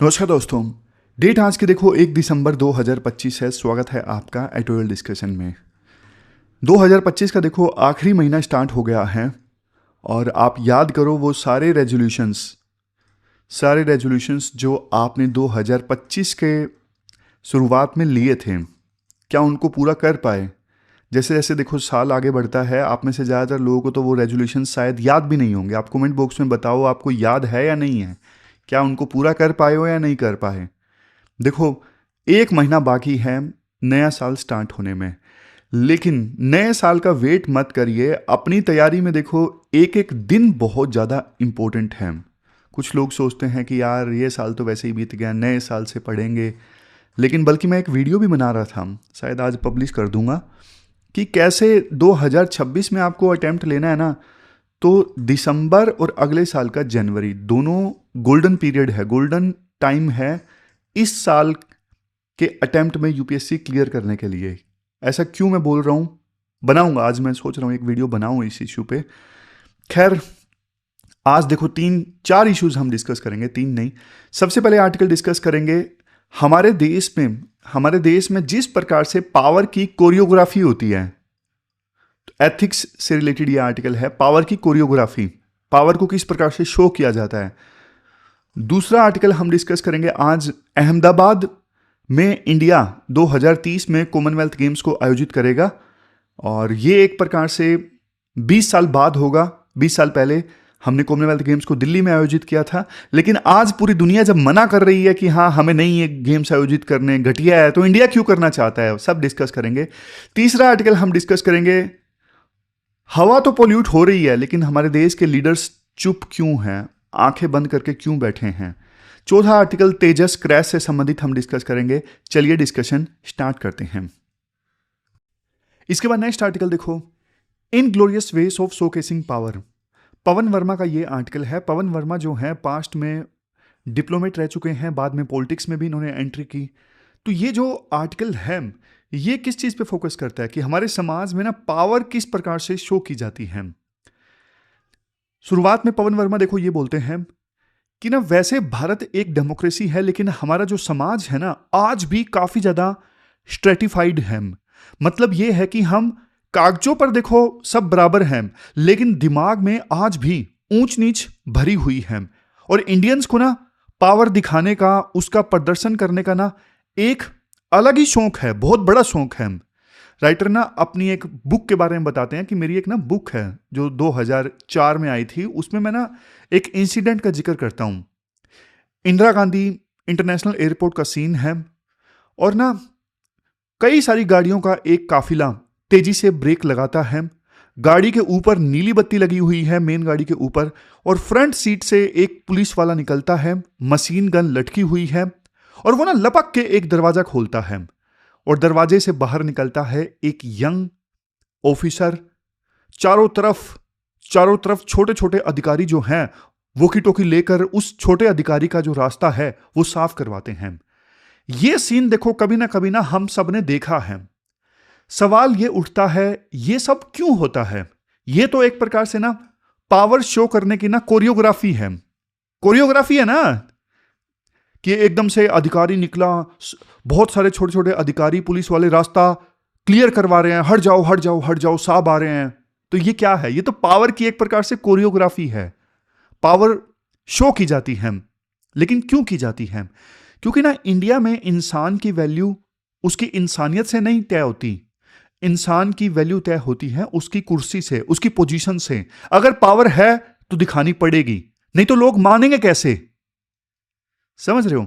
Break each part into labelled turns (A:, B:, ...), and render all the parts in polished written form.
A: नमस्कार दोस्तों। डेट आज की देखो 1 दिसंबर 2025 है। स्वागत है आपका एटोरियल डिस्कशन में। 2025 का देखो आखिरी महीना स्टार्ट हो गया है और आप याद करो वो सारे रेजोल्यूशंस जो आपने 2025 के शुरुआत में लिए थे, क्या उनको पूरा कर पाए? जैसे जैसे देखो साल आगे बढ़ता है, आप में से ज़्यादातर लोगों को तो वो रेजोल्यूशन शायद याद भी नहीं होंगे। आप कमेंट बॉक्स में बताओ आपको याद है या नहीं है, क्या उनको पूरा कर पाए हो या नहीं कर पाए। देखो, एक महीना बाकी है नया साल स्टार्ट होने में, लेकिन नए साल का वेट मत करिए। अपनी तैयारी में देखो एक एक दिन बहुत ज़्यादा इम्पोर्टेंट है। कुछ लोग सोचते हैं कि यार ये साल तो वैसे ही बीत गया, नए साल से पढ़ेंगे, लेकिन बल्कि मैं एक वीडियो भी बना रहा था, शायद आज पब्लिश कर दूंगा, कि कैसे 2026 में आपको अटेम्प्ट लेना है ना, तो दिसंबर और अगले साल का जनवरी दोनों गोल्डन पीरियड है, गोल्डन टाइम है इस साल के अटेम्प्ट में यूपीएससी क्लियर करने के लिए। ऐसा क्यों मैं बोल रहा हूँ, बनाऊंगा आज, मैं सोच रहा हूँ एक वीडियो बनाऊँ इस इशू पे। खैर, आज देखो 3-4 इश्यूज हम डिस्कस करेंगे, 3 नहीं। सबसे पहले आर्टिकल डिस्कस करेंगे हमारे देश में जिस प्रकार से पावर की कोरियोग्राफी होती है, तो एथिक्स से रिलेटेड ये आर्टिकल है। पावर की कोरियोग्राफी, पावर को किस प्रकार से शो किया जाता है। दूसरा आर्टिकल हम डिस्कस करेंगे आज, अहमदाबाद में इंडिया 2030 में कॉमनवेल्थ गेम्स को आयोजित करेगा, और ये एक प्रकार से 20 साल बाद होगा। 20 साल पहले हमने कॉमनवेल्थ गेम्स को दिल्ली में आयोजित किया था, लेकिन आज पूरी दुनिया जब मना कर रही है कि हाँ हमें नहीं ये गेम्स आयोजित करने, घटिया है, तो इंडिया क्यों करना चाहता है, सब डिस्कस करेंगे। तीसरा आर्टिकल हम डिस्कस करेंगे, हवा तो पोल्यूट हो रही है लेकिन हमारे देश के लीडर्स चुप क्यों हैं, आंखें बंद करके क्यों बैठे हैं। चौथा आर्टिकल तेजस क्रैश से संबंधित हम डिस्कस करेंगे। चलिए डिस्कशन स्टार्ट करते हैं। इसके बाद नेक्स्ट आर्टिकल देखो, in glorious ways of showcasing power. Pawan Varma का ये आर्टिकल है। पवन वर्मा जो है पास्ट में डिप्लोमेट रह चुके हैं, बाद में पॉलिटिक्स में भी इन्होंने एंट्री की। तो ये जो आर्टिकल है ये किस चीज पे फोकस करता है कि हमारे समाज में ना पावर किस प्रकार से शो की जाती है। शुरुआत में पवन वर्मा देखो ये बोलते हैं कि ना वैसे भारत एक डेमोक्रेसी है, लेकिन हमारा जो समाज है ना आज भी काफी ज्यादा स्ट्रेटिफाइड है। मतलब ये है कि हम कागजों पर देखो सब बराबर हैं, लेकिन दिमाग में आज भी ऊंच नीच भरी हुई है। और इंडियंस को ना पावर दिखाने का, उसका प्रदर्शन करने का ना एक अलग ही शौक है, बहुत बड़ा शौक है। राइटर ना अपनी एक बुक के बारे में बताते हैं कि मेरी एक ना बुक है जो 2004 में आई थी, उसमें मैं ना एक इंसिडेंट का जिक्र करता हूं। इंदिरा गांधी इंटरनेशनल एयरपोर्ट का सीन है, और ना कई सारी गाड़ियों का एक काफिला तेजी से ब्रेक लगाता है। गाड़ी के ऊपर नीली बत्ती लगी हुई है, मेन गाड़ी के ऊपर, और फ्रंट सीट से एक पुलिस वाला निकलता है, मशीन गन लटकी हुई है, और वो ना लपक के एक दरवाजा खोलता है, और दरवाजे से बाहर निकलता है एक यंग ऑफिसर। चारों तरफ छोटे छोटे अधिकारी जो हैं वोकी टोकी लेकर उस छोटे अधिकारी का जो रास्ता है वो साफ करवाते हैं। ये सीन देखो कभी ना हम सब ने देखा है। सवाल ये उठता है ये सब क्यों होता है। ये तो एक प्रकार से ना पावर शो करने की ना कोरियोग्राफी है ना, कि एकदम से अधिकारी निकला, बहुत सारे छोटे छोटे अधिकारी पुलिस वाले रास्ता क्लियर करवा रहे हैं, हट जाओ, साहब आ रहे हैं। तो ये क्या है, ये तो पावर की एक प्रकार से कोरियोग्राफी है। पावर शो की जाती है, लेकिन क्यों की जाती है? क्योंकि ना इंडिया में इंसान की वैल्यू उसकी इंसानियत से नहीं तय होती। इंसान की वैल्यू तय होती है उसकी कुर्सी से, उसकी पोजीशन से। अगर पावर है तो दिखानी पड़ेगी, नहीं तो लोग मानेंगे कैसे। समझ रहे हो?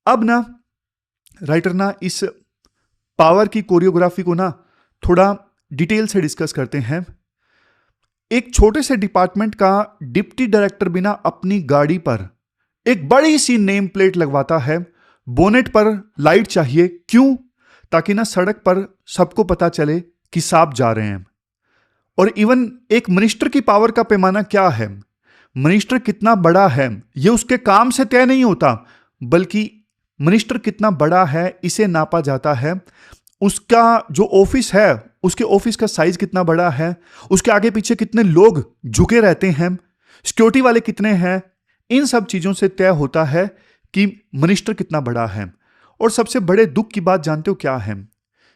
A: अब ना राइटर ना इस पावर की कोरियोग्राफी को ना थोड़ा डिटेल से डिस्कस करते हैं। एक छोटे से डिपार्टमेंट का डिप्टी डायरेक्टर बिना अपनी गाड़ी पर एक बड़ी सी नेम प्लेट लगवाता है। बोनेट पर लाइट चाहिए, क्यों? ताकि ना सड़क पर सबको पता चले कि साहब जा रहे हैं। और इवन एक मिनिस्टर की पावर का पैमाना क्या है, मिनिस्टर कितना बड़ा है, यह उसके काम से तय नहीं होता, बल्कि मिनिस्टर कितना बड़ा है इसे नापा जाता है। उसका जो ऑफिस है, उसके ऑफिस का साइज कितना बड़ा है, उसके आगे पीछे कितने लोग झुके रहते हैं, सिक्योरिटी वाले कितने हैं, इन सब चीजों से तय होता है कि मिनिस्टर कितना बड़ा है। और सबसे बड़े दुख की बात जानते हो क्या है?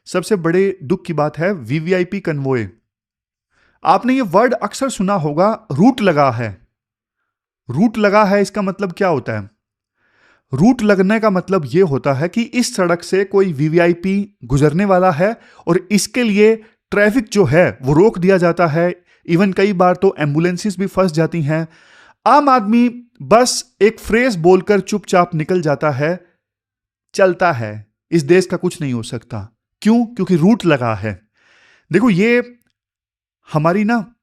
A: सबसे बड़े दुख की बात है वीवीआईपी कन्वोय। आपने ये वर्ड अक्सर सुना होगा, रूट लगा है। रूट लगा है इसका मतलब क्या होता है? रूट लगने का मतलब यह होता है कि इस सड़क से कोई वीवीआईपी गुजरने वाला है और इसके लिए ट्रैफिक जो है वो रोक दिया जाता है। इवन कई बार तो एम्बुलेंसेस भी फंस जाती हैं। आम आदमी बस एक फ्रेज बोलकर चुपचाप निकल जाता है, चलता है। इस देश का कुछ नहीं हो सकता। क्यों? क्योंकि रूट लगा है। देखो, ये हमारी ना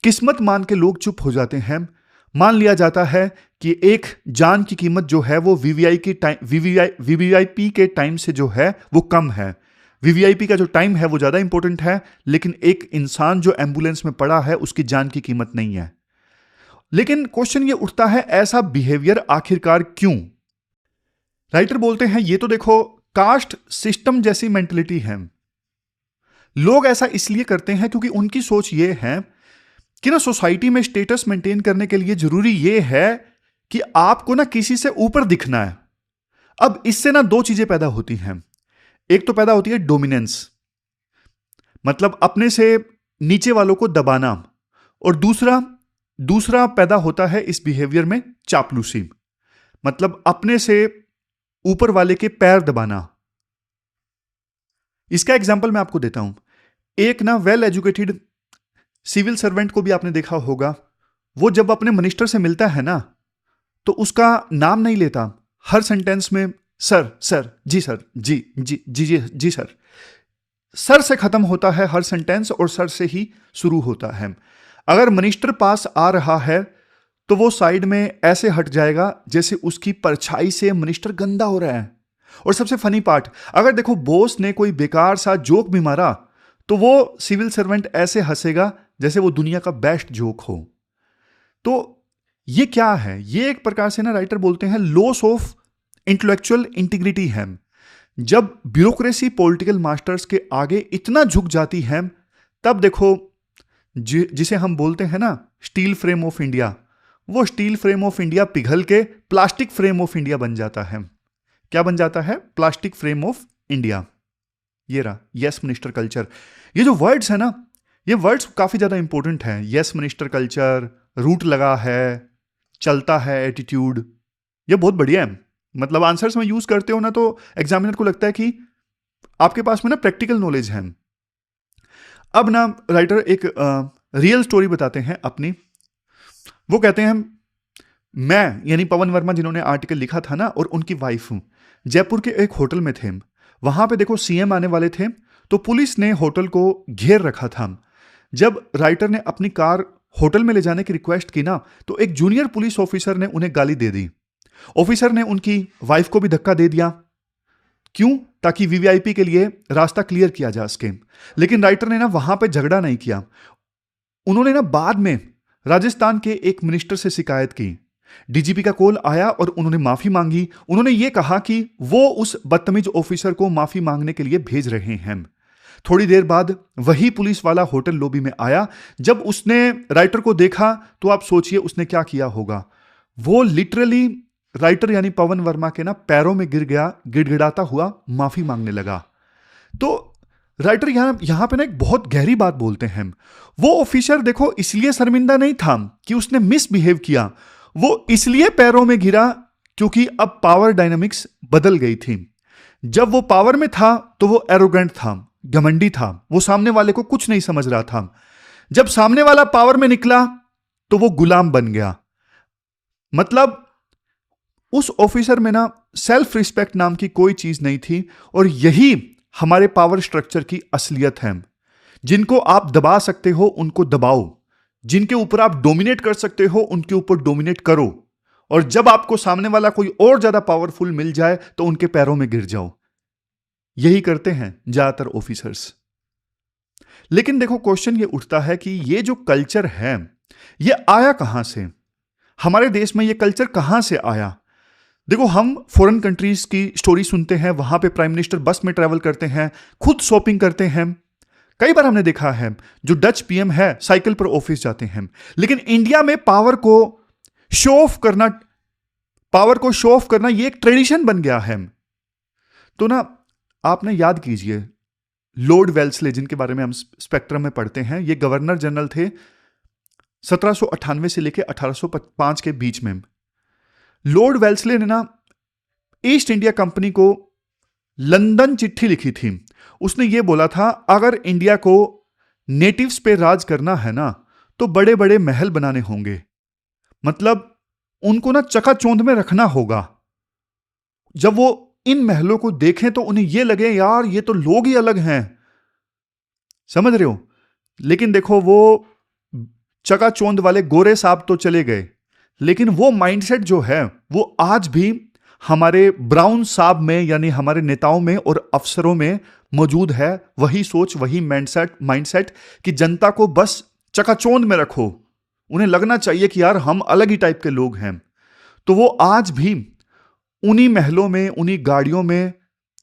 A: किस्मत मान के लोग चुप हो जाते हैं। मान लिया जाता है कि एक जान की कीमत जो है वो वीवीआईपी के टाइम से जो है वो कम है। वीवीआईपी का जो टाइम है वो ज्यादा इंपॉर्टेंट है, लेकिन एक इंसान जो एम्बुलेंस में पड़ा है उसकी जान की कीमत नहीं है। लेकिन क्वेश्चन ये उठता है, ऐसा बिहेवियर आखिरकार क्यों? राइटर बोलते हैं ये तो देखो कास्ट सिस्टम जैसी मेंटलिटी है। लोग ऐसा इसलिए करते हैं क्योंकि उनकी सोच ये है कि ना सोसाइटी में स्टेटस मेंटेन करने के लिए जरूरी ये है कि आपको ना किसी से ऊपर दिखना है। अब इससे ना दो चीजें पैदा होती हैं। एक तो पैदा होती है डोमिनेंस, मतलब अपने से नीचे वालों को दबाना, और दूसरा पैदा होता है इस बिहेवियर में चापलूसी, मतलब अपने से ऊपर वाले के पैर दबाना। इसका एग्जाम्पल मैं आपको देता हूं। एक ना वेल एजुकेटेड सिविल सर्वेंट को भी आपने देखा होगा, वो जब अपने मिनिस्टर से मिलता है ना तो उसका नाम नहीं लेता। हर सेंटेंस में सर सर, जी सर, जी जी जी जी जी सर। सर से खत्म होता है हर सेंटेंस और सर से ही शुरू होता है। अगर मिनिस्टर पास आ रहा है तो वो साइड में ऐसे हट जाएगा जैसे उसकी परछाई से मिनिस्टर गंदा हो रहा है। और सबसे फनी पार्ट, अगर देखो बॉस ने कोई बेकार सा जोक भी मारा तो वो सिविल सर्वेंट ऐसे हंसेगा जैसे वो दुनिया का बेस्ट जोक हो। तो ये क्या है? ये एक प्रकार से ना राइटर बोलते हैं लॉस ऑफ इंटेलेक्चुअल इंटीग्रिटी है। जब ब्यूरोक्रेसी पॉलिटिकल मास्टर्स के आगे इतना झुक जाती है, तब देखो जिसे हम बोलते हैं ना स्टील फ्रेम ऑफ इंडिया, वो स्टील फ्रेम ऑफ इंडिया पिघल के प्लास्टिक फ्रेम ऑफ इंडिया बन जाता है। क्या बन जाता है? Plastic frame of India. ये रहा यस मिनिस्टर कल्चर। ये जो वर्ड्स है ना, ये वर्ड्स काफी ज्यादा इंपॉर्टेंट हैं। यस मिनिस्टर कल्चर, रूट लगा है, चलता है एटीट्यूड, ये बहुत बढ़िया है। मतलब आंसर्स में यूज करते हो ना तो एग्जामिनर को लगता है कि आपके पास में ना प्रैक्टिकल नॉलेज है। अब ना राइटर एक रियल स्टोरी बताते हैं अपनी। वो कहते हैं मैं यानी पवन वर्मा जिन्होंने आर्टिकल लिखा था ना, और उनकी वाइफ जयपुर के एक होटल में थे। वहां पे देखो सीएम आने वाले थे तो पुलिस ने होटल को घेर रखा था। जब राइटर ने अपनी कार होटल में ले जाने की रिक्वेस्ट की ना तो एक जूनियर पुलिस ऑफिसर ने उन्हें गाली दे दी। ऑफिसर ने उनकी वाइफ को भी धक्का दे दिया। क्यों? ताकि वीवीआईपी के लिए रास्ता क्लियर किया जा सके। लेकिन राइटर ने ना वहां पे झगड़ा नहीं किया। उन्होंने ना बाद में राजस्थान के एक मिनिस्टर से शिकायत की। डीजीपी का कॉल आया और उन्होंने माफी मांगी। उन्होंने ये कहा कि वो उस बदतमीज ऑफिसर को माफी मांगने के लिए भेज रहे हैं। थोड़ी देर बाद वही पुलिस वाला होटल लॉबी में आया। जब उसने राइटर को देखा तो आप सोचिए उसने क्या किया होगा। वो लिटरली राइटर यानी पवन वर्मा के ना पैरों में गिर गया, गिड़गिड़ाता हुआ माफी मांगने लगा। तो राइटर यहां पे ना एक बहुत गहरी बात बोलते हैं। वो ऑफिसर देखो इसलिए शर्मिंदा नहीं था कि उसने मिसबिहेव किया, वो इसलिए पैरों में गिरा क्योंकि अब पावर डायनामिक्स बदल गई थी। जब वो पावर में था तो वो एरोगेंट था, घमंडी था, वो सामने वाले को कुछ नहीं समझ रहा था। जब सामने वाला पावर में निकला तो वो गुलाम बन गया। मतलब उस ऑफिसर में ना सेल्फ रिस्पेक्ट नाम की कोई चीज नहीं थी। और यही हमारे पावर स्ट्रक्चर की असलियत है। जिनको आप दबा सकते हो उनको दबाओ, जिनके ऊपर आप डोमिनेट कर सकते हो उनके ऊपर डोमिनेट करो, और जब आपको सामने वाला कोई और ज्यादा पावरफुल मिल जाए तो उनके पैरों में गिर जाओ। यही करते हैं ज्यादातर ऑफिसर्स। लेकिन देखो क्वेश्चन ये उठता है कि ये जो कल्चर है ये आया कहां से? हमारे देश में ये कल्चर कहां से आया? देखो हम फॉरेन कंट्रीज की स्टोरी सुनते हैं, वहां पे प्राइम मिनिस्टर बस में ट्रैवल करते हैं, खुद शॉपिंग करते हैं। कई बार हमने देखा है जो डच पीएम है साइकिल पर ऑफिस जाते हैं। लेकिन इंडिया में पावर को शो ऑफ करना पावर को शो ऑफ करना ये एक ट्रेडिशन बन गया है। तो ना आप ना याद कीजिए लॉर्ड वेल्सले, जिनके बारे में हम स्पेक्ट्रम में पढ़ते हैं, ये गवर्नर जनरल थे 1798 से लेकर 1805 के बीच में। लॉर्ड वेल्सले ने ना ईस्ट इंडिया कंपनी को लंदन चिट्ठी लिखी थी। उसने ये बोला था अगर इंडिया को नेटिव्स पे राज करना है ना तो बड़े बड़े महल बनाने होंगे, मतलब उनको ना चकाचौंध में रखना होगा। जब वो इन महलों को देखें तो उन्हें ये लगे यार ये तो लोग ही अलग हैं, समझ रहे हो। लेकिन देखो वो चकाचौंध वाले गोरे साहब तो चले गए, लेकिन वो माइंडसेट जो है वो आज भी हमारे ब्राउन साहब में यानी हमारे नेताओं में और अफसरों में मौजूद है। वही सोच, वही माइंडसेट कि जनता को बस चकाचौंध में रखो, उन्हें लगना चाहिए कि यार हम अलग ही टाइप के लोग हैं। तो वो आज भी उन्हीं महलों में, उन्हीं गाड़ियों में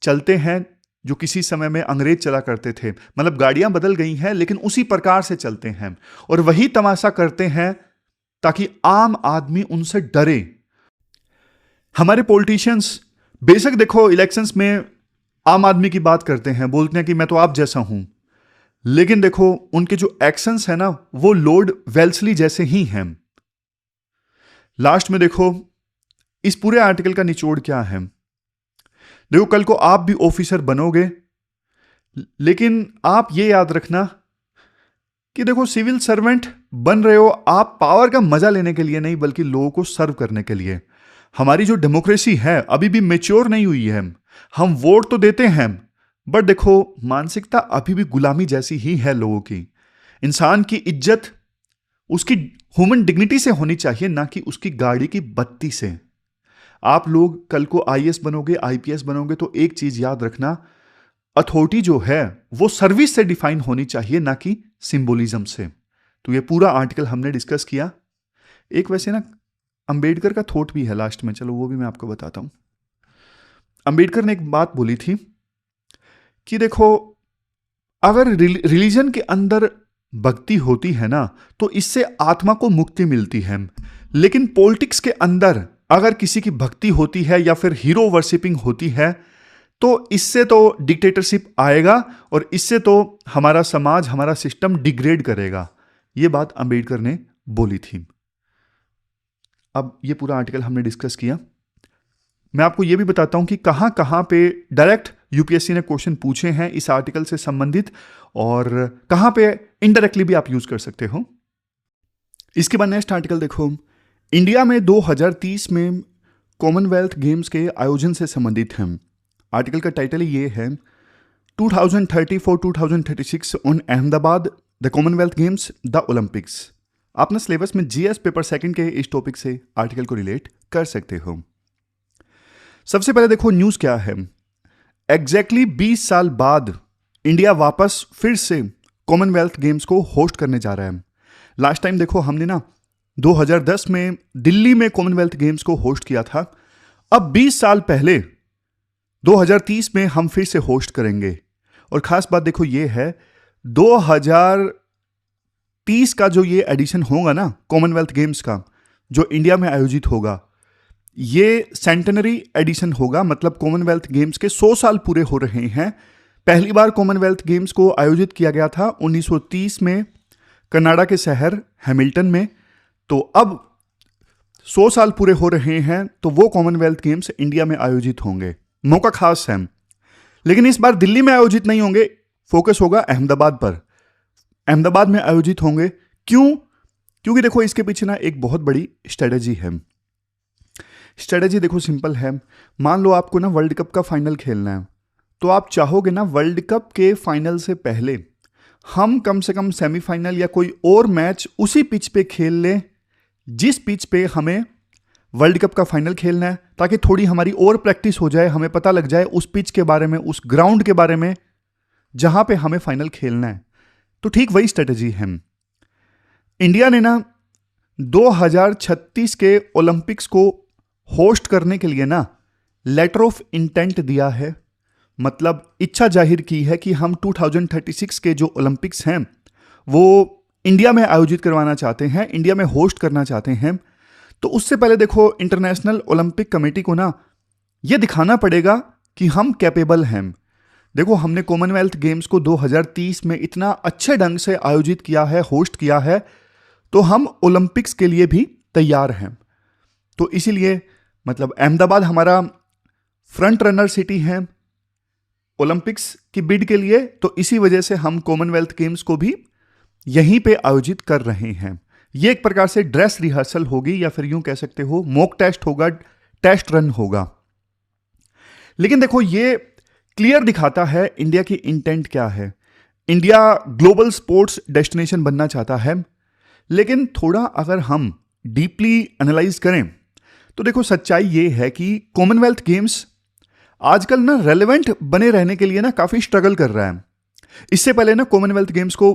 A: चलते हैं जो किसी समय में अंग्रेज चला करते थे। मतलब गाड़ियां बदल गई हैं लेकिन उसी प्रकार से चलते हैं और वही तमाशा करते हैं ताकि आम आदमी उनसे डरे। हमारे पॉलिटिशियंस बेशक देखो इलेक्शंस में आम आदमी की बात करते हैं, बोलते हैं कि मैं तो आप जैसा हूं, लेकिन देखो उनके जो एक्शंस है ना वो लॉर्ड वेल्सली जैसे ही हैं। लास्ट में देखो इस पूरे आर्टिकल का निचोड़ क्या है। देखो कल को आप भी ऑफिसर बनोगे, लेकिन आप ये याद रखना कि देखो सिविल सर्वेंट बन रहे हो आप पावर का मजा लेने के लिए नहीं, बल्कि लोगों को सर्व करने के लिए। हमारी जो डेमोक्रेसी है अभी भी मैच्योर नहीं हुई है। हम वोट तो देते हैं बट देखो मानसिकता अभी भी गुलामी जैसी ही है लोगों की। इंसान की इज्जत उसकी ह्यूमन डिग्निटी से होनी चाहिए, ना कि उसकी गाड़ी की बत्ती से। आप लोग कल को आईएएस बनोगे, आईपीएस बनोगे तो एक चीज याद रखना, अथॉरिटी जो है वो सर्विस से डिफाइन होनी चाहिए, ना कि सिंबोलिज्म से। तो ये पूरा आर्टिकल हमने डिस्कस किया। एक वैसे ना अंबेडकर का थॉट भी है लास्ट में, चलो वो भी मैं आपको बताता हूं। अंबेडकर ने एक बात बोली थी कि देखो अगर रिलीजन के अंदर भक्ति होती है ना तो इससे आत्मा को मुक्ति मिलती है, लेकिन पॉलिटिक्स के अंदर अगर किसी की भक्ति होती है या फिर हीरो वर्शिपिंग होती है तो इससे तो डिक्टेटरशिप आएगा और इससे तो हमारा समाज, हमारा सिस्टम डिग्रेड करेगा। यह बात अंबेडकर ने बोली थी। अब ये पूरा आर्टिकल हमने डिस्कस किया। मैं आपको यह भी बताता हूं कि कहां कहां पे डायरेक्ट यूपीएससी ने क्वेश्चन पूछे हैं इस आर्टिकल से संबंधित और कहां पे इनडायरेक्टली भी आप यूज कर सकते हो। इसके बाद नेक्स्ट आर्टिकल देखो, इंडिया में 2030 में कॉमनवेल्थ गेम्स के आयोजन से संबंधित है। आर्टिकल का टाइटल ये है 2034-2036 on Ahmedabad the Commonwealth games the Olympics. आप ना सिलेबस में जीएस पेपर सेकंड के इस टॉपिक से आर्टिकल को रिलेट कर सकते हो। सबसे पहले देखो न्यूज क्या है। एग्जैक्टली 20 साल बाद इंडिया वापस फिर से कॉमनवेल्थ गेम्स को होस्ट करने जा रहा है। लास्ट टाइम देखो हमने ना 2010 में दिल्ली में कॉमनवेल्थ गेम्स को होस्ट किया था। अब 20 साल पहले 2030 में हम फिर से होस्ट करेंगे। और खास बात देखो ये है 2030 का जो ये एडिशन होगा ना कॉमनवेल्थ गेम्स का, जो इंडिया में आयोजित होगा, ये सेंटेनरी एडिशन होगा। मतलब कॉमनवेल्थ गेम्स के 100 साल पूरे हो रहे हैं। पहली बार कॉमनवेल्थ गेम्स को आयोजित किया गया था 1930 में कनाडा के शहर हैमिल्टन में। तो अब 100 साल पूरे हो रहे हैं तो वो कॉमनवेल्थ गेम्स इंडिया में आयोजित होंगे। मौका खास है, लेकिन इस बार दिल्ली में आयोजित नहीं होंगे, फोकस होगा अहमदाबाद पर। अहमदाबाद में आयोजित होंगे। क्यों? क्योंकि देखो इसके पीछे ना एक बहुत बड़ी स्ट्रेटेजी है। स्ट्रेटेजी देखो सिंपल है। मान लो आपको ना वर्ल्ड कप का फाइनल खेलना है, तो आप चाहोगे ना वर्ल्ड कप के फाइनल से पहले हम कम से कम सेमीफाइनल या कोई और मैच उसी पिच पे खेल लें जिस पिच पे हमें वर्ल्ड कप का फाइनल खेलना है, ताकि थोड़ी हमारी और प्रैक्टिस हो जाए, हमें पता लग जाए उस पिच के बारे में, उस ग्राउंड के बारे में जहां पे हमें फाइनल खेलना है। तो ठीक वही स्ट्रेटेजी है। इंडिया ने ना 2036 के ओलंपिक्स को होस्ट करने के लिए ना लेटर ऑफ इंटेंट दिया है। मतलब इच्छा जाहिर की है कि हम 2036 के जो ओलंपिक्स हैं वो इंडिया में आयोजित करवाना चाहते हैं, इंडिया में होस्ट करना चाहते हैं। तो उससे पहले देखो इंटरनेशनल ओलंपिक कमेटी को ना ये दिखाना पड़ेगा कि हम कैपेबल हैं। देखो हमने कॉमनवेल्थ गेम्स को 2030 में इतना अच्छे ढंग से आयोजित किया है, होस्ट किया है, तो हम ओलंपिक्स के लिए भी तैयार हैं। तो इसीलिए मतलब अहमदाबाद हमारा फ्रंट रनर सिटी है ओलंपिक्स की बिड के लिए, तो इसी वजह से हम कॉमनवेल्थ गेम्स को भी यहीं पे आयोजित कर रहे हैं। ये एक प्रकार से ड्रेस रिहर्सल होगी, या फिर यूं कह सकते हो मॉक टेस्ट होगा, टेस्ट रन होगा। लेकिन देखो ये क्लियर दिखाता है इंडिया की इंटेंट क्या है। इंडिया ग्लोबल स्पोर्ट्स डेस्टिनेशन बनना चाहता है, लेकिन थोड़ा अगर हम डीपली एनालाइज करें तो देखो सच्चाई ये है कि कॉमनवेल्थ गेम्स आजकल ना रेलेवेंट बने रहने के लिए ना काफी स्ट्रगल कर रहा है। इससे पहले ना कॉमनवेल्थ गेम्स को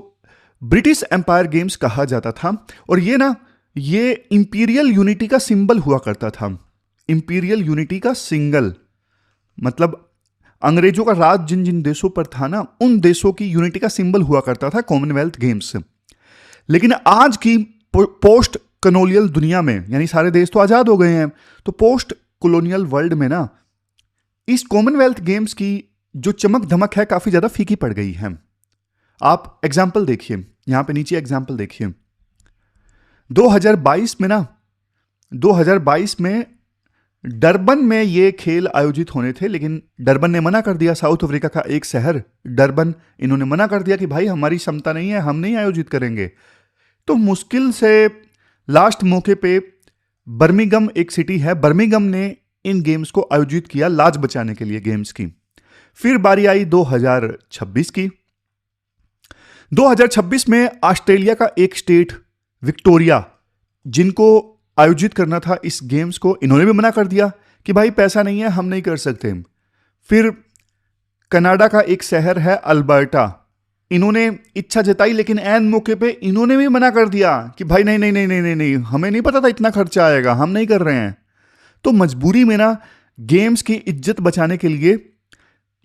A: ब्रिटिश एम्पायर गेम्स कहा जाता था, और ये इंपीरियल यूनिटी का सिंबल हुआ करता था। इंपीरियल यूनिटी का सिंगल मतलब अंग्रेजों का राज जिन जिन देशों पर था ना, उन देशों की यूनिटी का सिंबल हुआ करता था कॉमनवेल्थ गेम्स। लेकिन आज की पोस्ट कॉलोनियल दुनिया में, यानी सारे देश तो आजाद हो गए हैं, तो पोस्ट कॉलोनियल वर्ल्ड में ना इस कॉमनवेल्थ गेम्स की जो चमक धमक है काफी ज्यादा फीकी पड़ गई है। आप एग्जाम्पल देखिए, यहां पे नीचे एग्जाम्पल देखिए। 2022 में डरबन में ये खेल आयोजित होने थे, लेकिन डरबन ने मना कर दिया। साउथ अफ्रीका का एक शहर डरबन, इन्होंने मना कर दिया कि भाई हमारी क्षमता नहीं है, हम नहीं आयोजित करेंगे। तो मुश्किल से लास्ट मौके पे बर्मिंघम एक सिटी है, बर्मिंघम ने इन गेम्स को आयोजित किया लाज बचाने के लिए गेम्स की। फिर बारी आई 2026 की। 2026 में ऑस्ट्रेलिया का एक स्टेट विक्टोरिया, जिनको आयोजित करना था इस गेम्स को, इन्होंने भी मना कर दिया कि भाई पैसा नहीं है, हम नहीं कर सकते। फिर कनाडा का एक शहर है अल्बर्टा, इन्होंने इच्छा जताई, लेकिन ऐन मौके पे इन्होंने भी मना कर दिया कि भाई नहीं नहीं नहीं नहीं नहीं नहीं, हमें नहीं पता था इतना खर्चा आएगा, हम नहीं कर रहे हैं। तो मजबूरी में ना गेम्स की इज्जत बचाने के लिए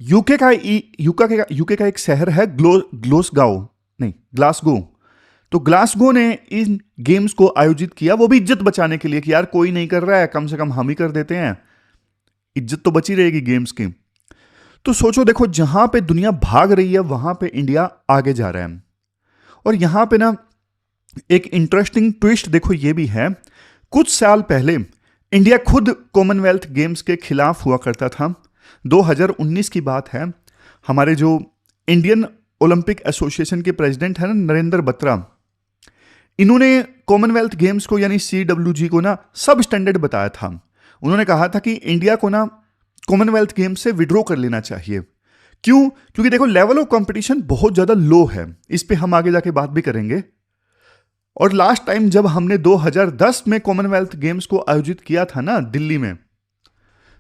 A: यूके का एक शहर है ग्लासगो, तो ग्लासगो ने इन गेम्स को आयोजित किया, वो भी इज्जत बचाने के लिए कि यार कोई नहीं कर रहा है, कम से कम हम ही कर देते हैं, इज्जत तो बची रहेगी गेम्स की। तो सोचो देखो, जहां पे दुनिया भाग रही है वहां पे इंडिया आगे जा रहा है। और यहां पे ना एक इंटरेस्टिंग ट्विस्ट देखो ये भी है, कुछ साल पहले इंडिया खुद कॉमनवेल्थ गेम्स के खिलाफ हुआ करता था। 2019 की बात है, हमारे जो इंडियन ओलंपिक एसोसिएशन के प्रेसिडेंट है ना नरेंद्र बत्रा, इन्होंने कॉमनवेल्थ गेम्स को यानी CWG को ना सब स्टैंडर्ड बताया था। उन्होंने कहा था कि इंडिया को ना कॉमनवेल्थ गेम्स से विड्रॉ कर लेना चाहिए। क्यों? क्योंकि देखो लेवल ऑफ कंपटीशन बहुत ज्यादा लो है, इस पे हम आगे जाके बात भी करेंगे। और लास्ट टाइम जब हमने 2010 में कॉमनवेल्थ गेम्स को आयोजित किया था ना दिल्ली में,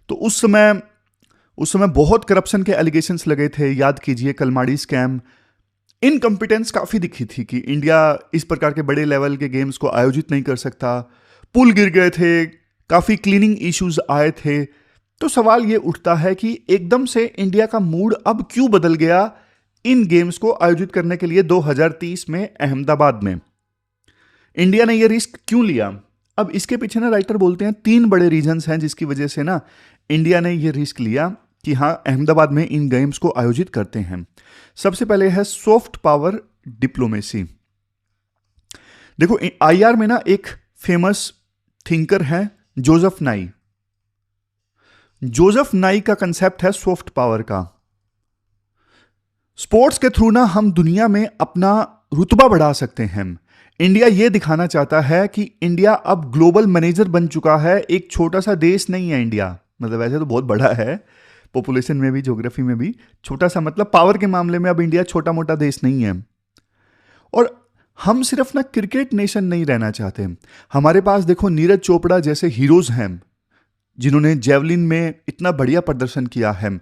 A: तो उस समय बहुत करप्शन के एलिगेशंस लगे थे। याद कीजिए कलमाड़ी स्कैम, इनकम्पिटेंस काफी दिखी थी कि इंडिया इस प्रकार के बड़े लेवल के गेम्स को आयोजित नहीं कर सकता। पुल गिर गए थे, काफी क्लीनिंग इश्यूज आए थे। तो सवाल ये उठता है कि एकदम से इंडिया का मूड अब क्यों बदल गया इन गेम्स को आयोजित करने के लिए 2030 में अहमदाबाद में? इंडिया ने यह रिस्क क्यों लिया? अब इसके पीछे ना राइटर बोलते हैं 3 बड़े रीजंस हैं जिसकी वजह से ना इंडिया ने यह रिस्क लिया कि हाँ अहमदाबाद में इन गेम्स को आयोजित करते हैं। सबसे पहले है सॉफ्ट पावर डिप्लोमेसी। देखो IR में ना एक फेमस थिंकर है जोसेफ नाई। जोसेफ नाई का कंसेप्ट है सॉफ्ट पावर का। स्पोर्ट्स के थ्रू ना हम दुनिया में अपना रुतबा बढ़ा सकते हैं। इंडिया यह दिखाना चाहता है कि इंडिया अब ग्लोबल मैनेजर बन चुका है, एक छोटा सा देश नहीं है इंडिया। मतलब वैसे तो बहुत बड़ा है, पॉपुलेशन में भी, ज्योग्राफी में भी छोटा सा, मतलब पावर के मामले में अब इंडिया छोटा मोटा देश नहीं है। और हम सिर्फ ना क्रिकेट नेशन नहीं रहना चाहते। हमारे पास देखो नीरज चोपड़ा जैसे हीरोज हैं जिन्होंने जेवलिन में इतना बढ़िया प्रदर्शन किया है।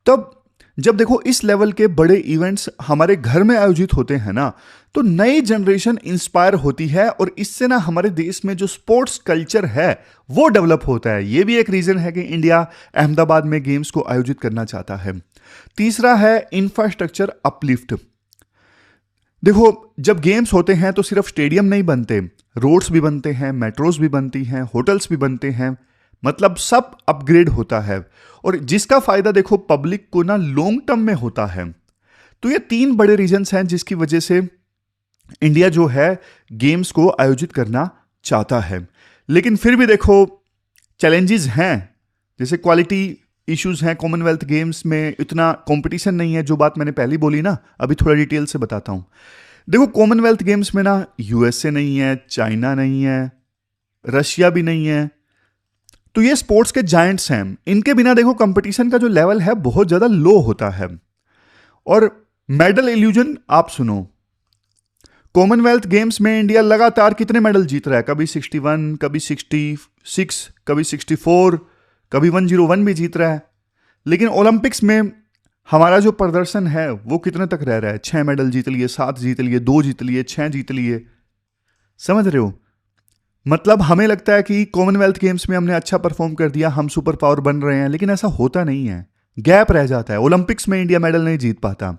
A: तब जब देखो इस लेवल के बड़े इवेंट्स हमारे घर में आयोजित होते हैं ना, तो नई जनरेशन इंस्पायर होती है और इससे ना हमारे देश में जो स्पोर्ट्स कल्चर है वो डेवलप होता है। ये भी एक रीजन है कि इंडिया अहमदाबाद में गेम्स को आयोजित करना चाहता है। तीसरा है इंफ्रास्ट्रक्चर अपलिफ्ट। देखो, जब गेम्स होते हैं तो सिर्फ स्टेडियम नहीं बनते, रोड्स भी बनते हैं, मेट्रोज भी बनती हैं, होटल्स भी बनते हैं, मतलब सब अपग्रेड होता है। और जिसका फायदा देखो पब्लिक को ना लॉन्ग टर्म में होता है। तो ये तीन बड़े रीजंस हैं जिसकी वजह से इंडिया जो है गेम्स को आयोजित करना चाहता है। लेकिन फिर भी देखो चैलेंजेस हैं, जैसे क्वालिटी इश्यूज हैं, कॉमनवेल्थ गेम्स में इतना कंपटीशन नहीं है, जो बात मैंने पहले बोली ना, अभी थोड़ा डिटेल से बताता हूं। देखो कॉमनवेल्थ गेम्स में ना यूएसए नहीं है, चाइना नहीं है, रशिया भी नहीं है, तो ये स्पोर्ट्स के जायंट्स हैं। इनके बिना देखो कंपटीशन का जो लेवल है बहुत ज्यादा लो होता है। और मेडल इल्यूजन आप सुनो, कॉमनवेल्थ गेम्स में इंडिया लगातार कितने मेडल जीत रहा है, कभी 61, कभी 66, कभी 64, कभी 101 भी जीत रहा है। लेकिन ओलंपिक्स में हमारा जो प्रदर्शन है वो कितने तक रह रहा है, 6 मेडल जीत लिए, 7 जीत लिए, 2 जीत लिए, 6 जीत लिए। समझ रहे हो? मतलब हमें लगता है कि कॉमनवेल्थ गेम्स में हमने अच्छा परफॉर्म कर दिया, हम सुपर पावर बन रहे हैं, लेकिन ऐसा होता नहीं है, गैप रह जाता है। ओलंपिक्स में इंडिया मेडल नहीं जीत पाता,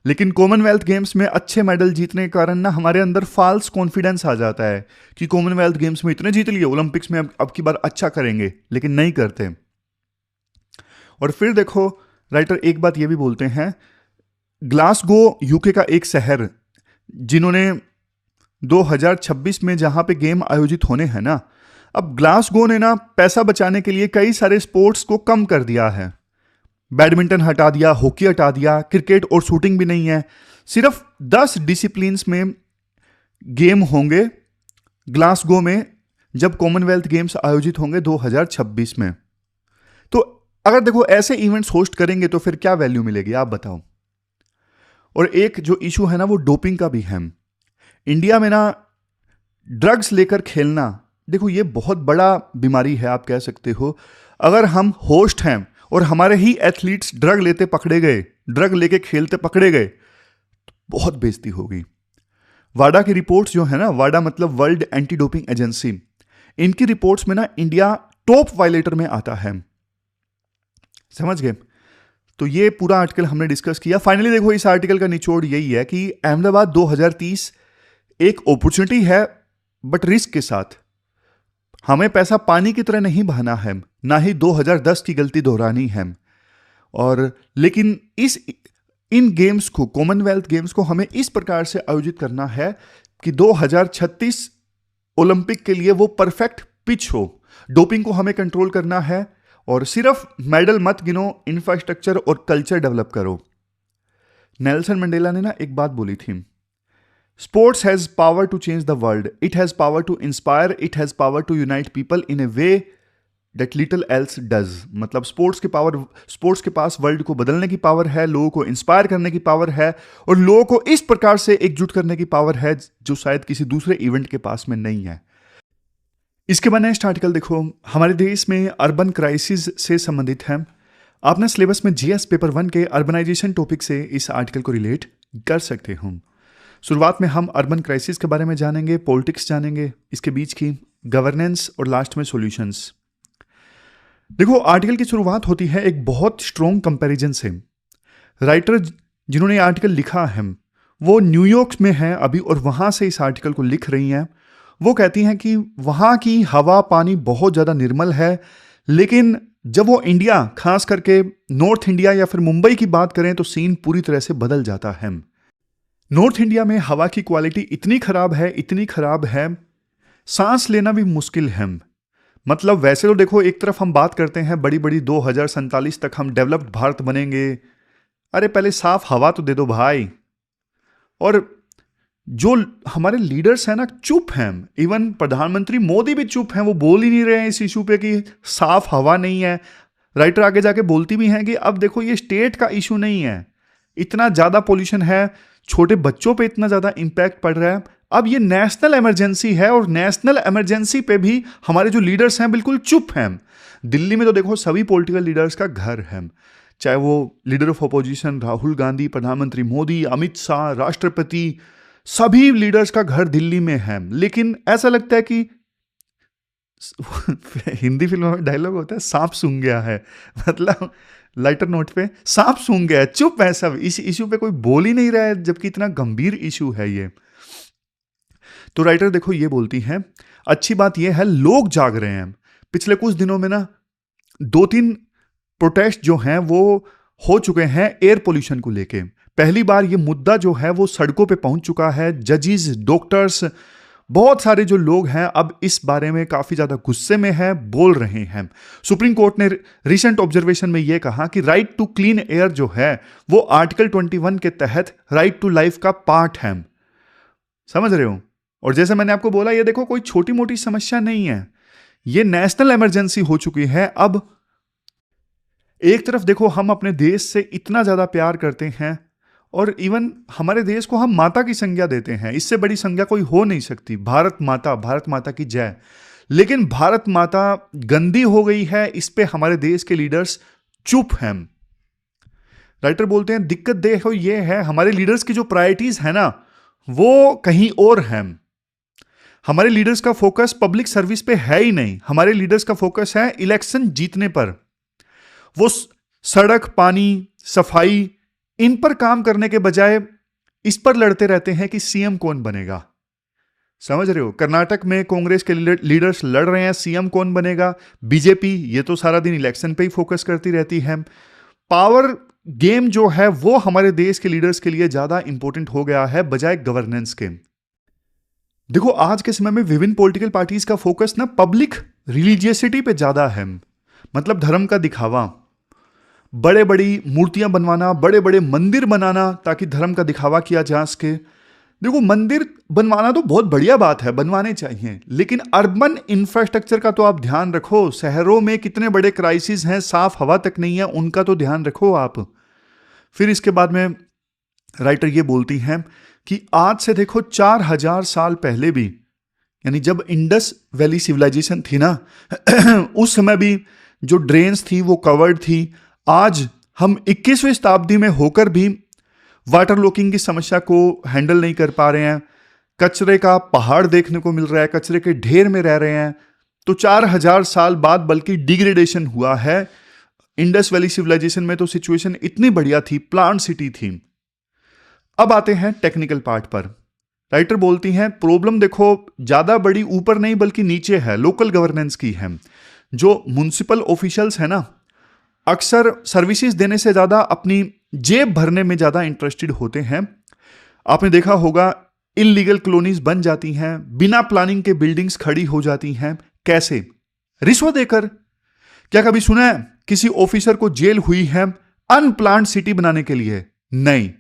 A: लेकिन कॉमनवेल्थ गेम्स में अच्छे मेडल जीतने के कारण ना हमारे अंदर फॉल्स कॉन्फिडेंस आ जाता है कि कॉमनवेल्थ गेम्स में इतने जीत लिए, ओलंपिक्स में अब की बार अच्छा करेंगे, लेकिन नहीं करते। और फिर देखो राइटर एक बात ये भी बोलते हैं, ग्लासगो यूके का एक शहर जिन्होंने 2026 में जहां पे गेम आयोजित होने हैं ना, अब ग्लासगो ने ना पैसा बचाने के लिए कई सारे स्पोर्ट्स को कम कर दिया है। बैडमिंटन हटा दिया, हॉकी हटा दिया, क्रिकेट और शूटिंग भी नहीं है। सिर्फ 10 डिसिप्लिन्स में गेम होंगे ग्लासगो में जब कॉमनवेल्थ गेम्स आयोजित होंगे 2026 में। तो अगर देखो ऐसे इवेंट्स होस्ट करेंगे तो फिर क्या वैल्यू मिलेगी, आप बताओ। और एक जो इशू है ना वो डोपिंग का भी है। इंडिया में ना ड्रग्स लेकर खेलना, देखो ये बहुत बड़ा बीमारी है, आप कह सकते हो। अगर हम होस्ट हैं और हमारे ही एथलीट्स ड्रग लेते पकड़े गए, ड्रग लेके खेलते पकड़े गए, तो बहुत बेइज्जती होगी। वाडा की रिपोर्ट्स जो है ना, वाडा मतलब वर्ल्ड एंटी डोपिंग एजेंसी, इनकी रिपोर्ट्स में ना इंडिया टॉप वायलेटर में आता है। समझ गए? तो ये पूरा आर्टिकल हमने डिस्कस किया। फाइनली देखो इस आर्टिकल का निचोड़ यही है कि अहमदाबाद 2030 एक अपॉर्चुनिटी है, बट रिस्क के साथ। हमें पैसा पानी की तरह नहीं बहाना है, ना ही 2010 की गलती दोहरानी है। और लेकिन इन गेम्स को, कॉमनवेल्थ गेम्स को हमें इस प्रकार से आयोजित करना है कि 2036 ओलंपिक के लिए वो परफेक्ट पिच हो। डोपिंग को हमें कंट्रोल करना है और सिर्फ मेडल मत गिनो, इंफ्रास्ट्रक्चर और कल्चर डेवलप करो। नेल्सन मंडेला ने ना एक बात बोली थी, sports has power to change the world, it has power to inspire, it has power to unite people in a way that little else does. मतलब स्पोर्ट्स के पास वर्ल्ड को बदलने की पावर है, लोगों को इंस्पायर करने की पावर है, और लोगों को इस प्रकार से एकजुट करने की पावर है जो शायद किसी दूसरे इवेंट के पास में नहीं है। इसके बाद नेक्स्ट आर्टिकल देखो, हमारे देश में अर्बन क्राइसिस से संबंधित है। आपने सिलेबस में जीएस पेपर 1 के अर्बनाइजेशन टॉपिक से इस आर्टिकल को रिलेट कर सकते हो। शुरुआत में हम अर्बन क्राइसिस के बारे में जानेंगे, पॉलिटिक्स जानेंगे, इसके बीच की गवर्नेंस, और लास्ट में सॉल्यूशंस। देखो आर्टिकल की शुरुआत होती है एक बहुत स्ट्रॉन्ग कंपैरिजन से। राइटर जिन्होंने आर्टिकल लिखा है वो न्यूयॉर्क में है अभी, और वहां से इस आर्टिकल को लिख रही हैं। वो कहती हैं कि वहां की हवा पानी बहुत ज़्यादा निर्मल है, लेकिन जब वो इंडिया, खास करके नॉर्थ इंडिया या फिर मुंबई की बात करें तो सीन पूरी तरह से बदल जाता है। नॉर्थ इंडिया में हवा की क्वालिटी इतनी खराब है, सांस लेना भी मुश्किल है। मतलब वैसे तो देखो एक तरफ हम बात करते हैं बड़ी बड़ी 2047 तक हम डेवलप्ड भारत बनेंगे, अरे पहले साफ हवा तो दे दो भाई। और जो हमारे लीडर्स हैं ना चुप हैं, इवन प्रधानमंत्री मोदी भी चुप हैं, वो बोल ही नहीं रहे हैं इस इशू पे कि साफ हवा नहीं है। राइटर आगे जाके बोलती भी हैं कि अब देखो ये स्टेट का इशू नहीं है, इतना ज़्यादा पोल्यूशन है, छोटे बच्चों पे इतना ज़्यादा इम्पैक्ट पड़ रहा है, अब ये नेशनल इमरजेंसी है, और नेशनल इमरजेंसी पे भी हमारे जो लीडर्स हैं बिल्कुल चुप हैं। दिल्ली में तो देखो सभी पॉलिटिकल लीडर्स का घर है, चाहे वो leader of opposition Rahul Gandhi, प्रधानमंत्री मोदी, अमित शाह, राष्ट्रपति, सभी लीडर्स का घर दिल्ली में है। लेकिन ऐसा लगता है कि हिंदी फिल्मों में डायलॉग होता है सांप सूंघ गया है, मतलब लाइटर नोट पे, सांप सूंघ गया, चुप है सब, इस इशू पे कोई बोल ही नहीं रहा है, जबकि इतना गंभीर इशू है ये। तो राइटर देखो ये बोलती हैं, अच्छी बात ये है लोग जाग रहे हैं। पिछले कुछ दिनों में ना 2-3 प्रोटेस्ट जो हैं वो हो चुके हैं एयर पोल्यूशन को लेके। पहली बार ये मुद्दा जो है वो सड़कों पे पहुंच चुका है। जजेस, डॉक्टर्स, बहुत सारे जो लोग हैं अब इस बारे में काफी ज्यादा गुस्से में हैं, बोल रहे हैं। सुप्रीम कोर्ट ने रिसेंट ऑब्जर्वेशन में यह कहा कि राइट टू क्लीन एयर जो है वो आर्टिकल 21 के तहत राइट टू लाइफ का पार्ट है। समझ रहे हो? और जैसे मैंने आपको बोला, ये देखो कोई छोटी मोटी समस्या नहीं है, ये नेशनल इमरजेंसी हो चुकी है। अब एक तरफ देखो हम अपने देश से इतना ज्यादा प्यार करते हैं और इवन हमारे देश को हम माता की संज्ञा देते हैं, इससे बड़ी संज्ञा कोई हो नहीं सकती। भारत माता की जय। लेकिन भारत माता गंदी हो गई है, इस पे हमारे देश के लीडर्स चुप हैं। राइटर बोलते हैं दिक्कत देखो ये है, हमारे लीडर्स की जो प्रायोरिटीज है ना वो कहीं और हैं। हमारे लीडर्स का फोकस पब्लिक सर्विस पे है ही नहीं, हमारे लीडर्स का फोकस है इलेक्शन जीतने पर। वो सड़क, पानी, सफाई इन पर काम करने के बजाय इस पर लड़ते रहते हैं कि सीएम कौन बनेगा। समझ रहे हो? कर्नाटक में कांग्रेस के लीडर्स लड़ रहे हैं सीएम कौन बनेगा। बीजेपी ये तो सारा दिन इलेक्शन पे ही फोकस करती रहती है। पावर गेम जो है वो हमारे देश के लीडर्स के लिए ज्यादा इंपॉर्टेंट हो गया है बजाय गवर्नेंस के। देखो आज के समय में विभिन्न पॉलिटिकल पार्टीज का फोकस ना पब्लिक रिलीजियसिटी पे ज्यादा है, मतलब धर्म का दिखावा, बड़े बड़ी मूर्तियां बनवाना, बड़े बड़े मंदिर बनाना ताकि धर्म का दिखावा किया जा सके। देखो मंदिर बनवाना तो बहुत बढ़िया बात है, बनवाने चाहिए, लेकिन अर्बन इंफ्रास्ट्रक्चर का तो आप ध्यान रखो। शहरों में कितने बड़े क्राइसिस हैं, साफ हवा तक नहीं है, उनका तो ध्यान रखो आप। फिर इसके बाद में राइटर ये बोलती हैं कि आज से देखो 4000 साल पहले भी, यानी जब इंडस वैली सिविलाइजेशन थी ना उस समय भी जो ड्रेन्स थी वो कवर्ड थी। आज हम 21वीं शताब्दी में होकर भी वाटर लॉकिंग की समस्या को हैंडल नहीं कर पा रहे हैं। कचरे का पहाड़ देखने को मिल रहा है, कचरे के ढेर में रह रहे हैं। तो 4000 साल बाद बल्कि डिग्रेडेशन हुआ है। इंडस वैली सिविलाइजेशन में तो सिचुएशन इतनी बढ़िया थी, प्लांट सिटी थी। अब आते हैं टेक्निकल पार्ट पर। राइटर बोलती हैं प्रॉब्लम देखो ज्यादा बड़ी ऊपर नहीं बल्कि नीचे है, लोकल गवर्नेंस की है। जो म्युनिसिपल ऑफिशियल्स है ना अक्सर सर्विसेज देने से ज्यादा अपनी जेब भरने में ज्यादा इंटरेस्टेड होते हैं। आपने देखा होगा इलीगल कॉलोनीज बन जाती हैं, बिना प्लानिंग के बिल्डिंग्स खड़ी हो जाती हैं। कैसे? रिश्वत देकर। क्या कभी सुना है किसी ऑफिसर को जेल हुई है अनप्लान्ड सिटी बनाने के लिए? नहीं।